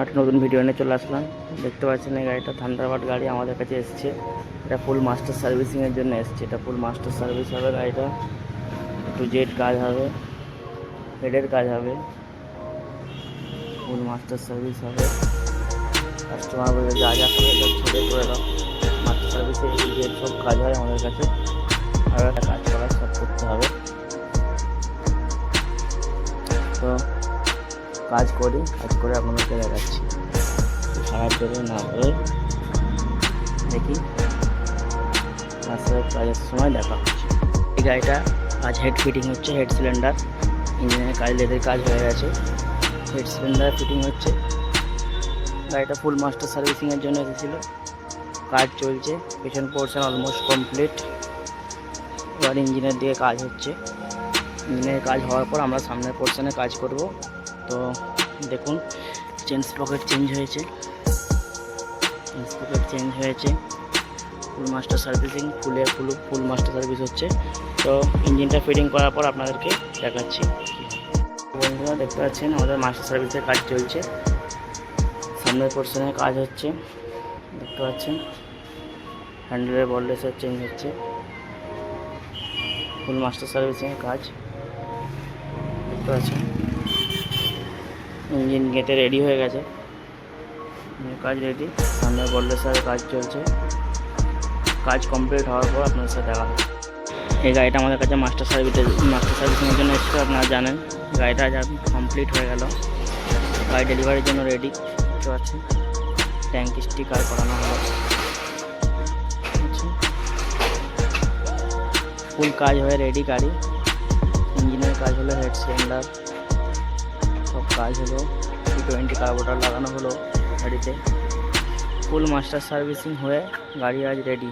একটা নতুন ভিডিও নিয়ে চলে আসলাম। দেখতে পাচ্ছেন এই গাড়িটা থান্ডারবার্ড গাড়ি আমাদের কাছে এসছে। এটা ফুল মাস্টার সার্ভিসিংয়ের জন্য এসছে। এটা ফুল মাস্টার সার্ভিস হবে গাড়িটা, টু জেড কাজ হবে, হেডের কাজ হবে, ফুল মাস্টার সার্ভিস হবে। কাস্টমার বলে যা যা ছেড়ে করে দাও, মাস্টার সার্ভিসে জেড সব কাজ হয় আমাদের কাছে। আরও একটা কাজ করার সব করতে হবে, তো কাজ করে আপনাদেরকে দেখাচ্ছি। খারাপ জন্য না হয়ে দেখি আসলে কাজের সময় দেখা হচ্ছে। এই গাড়িটা আজ হেড ফিটিং হচ্ছে, হেড সিলিন্ডার ইঞ্জিনের কাজ, লেদের কাজ হয়ে গেছে, হেড সিলিন্ডার ফিটিং হচ্ছে। গাড়িটা ফুল মাস্টার সার্ভিসিংয়ের জন্য এসেছিল, কাজ চলছে, পেছন পোর্শন অলমোস্ট কমপ্লিট। এবার ইঞ্জিনের দিকে কাজ হচ্ছে। ইঞ্জিনের কাজ হওয়ার পর আমরা সামনের পোর্শনে কাজ করব। তো দেখুন চেন স্প্রকেট চেঞ্জ হয়েছে, ফুল মাস্টার সার্ভিসিং, ফুল মাস্টার সার্ভিস হচ্ছে। তো ইঞ্জিনটা ফিটিং করার পর আপনাদেরকে দেখাচ্ছি। বন্ধুরা দেখতে পাচ্ছেন আমাদের মাস্টার সার্ভিসের কাজ চলছে, সামনের পোর্শনে কাজ হচ্ছে, দেখতে পাচ্ছেন হ্যান্ডেলের বললেসের চেঞ্জ হচ্ছে, ফুল মাস্টার সার্ভিসিংয়ের কাজ দেখতে পাচ্ছেন। ইঞ্জিন গেটে রেডি হয়ে গেছে, কাজ রেডি, সামনের বললেসের কাজ চলছে। কাজ কমপ্লিট হওয়ার পর আপনাদের সাথে দেখা হবে। এই গাড়িটা আমাদের কাছে মাস্টার সার্ভিসিংয়ের জন্য এসেছে, আপনারা জানেন। গাড়িটা যা কমপ্লিট হয়ে গেল, গাড়ি ডেলিভারির জন্য রেডি। দেখতে পাচ্ছেন ট্যাঙ্ক স্টিকার করানো হলো, ফুল কাজ হয়ে রেডি গাড়ি। ইঞ্জিনের কাজ হলো, হেড সিলিন্ডার সব কাজ হলো, 220 কার্বোরেটর লাগানো হলো গাড়িতে। ফুল মাস্টার সার্ভিসিং হয়ে গাড়ি আজ রেডি।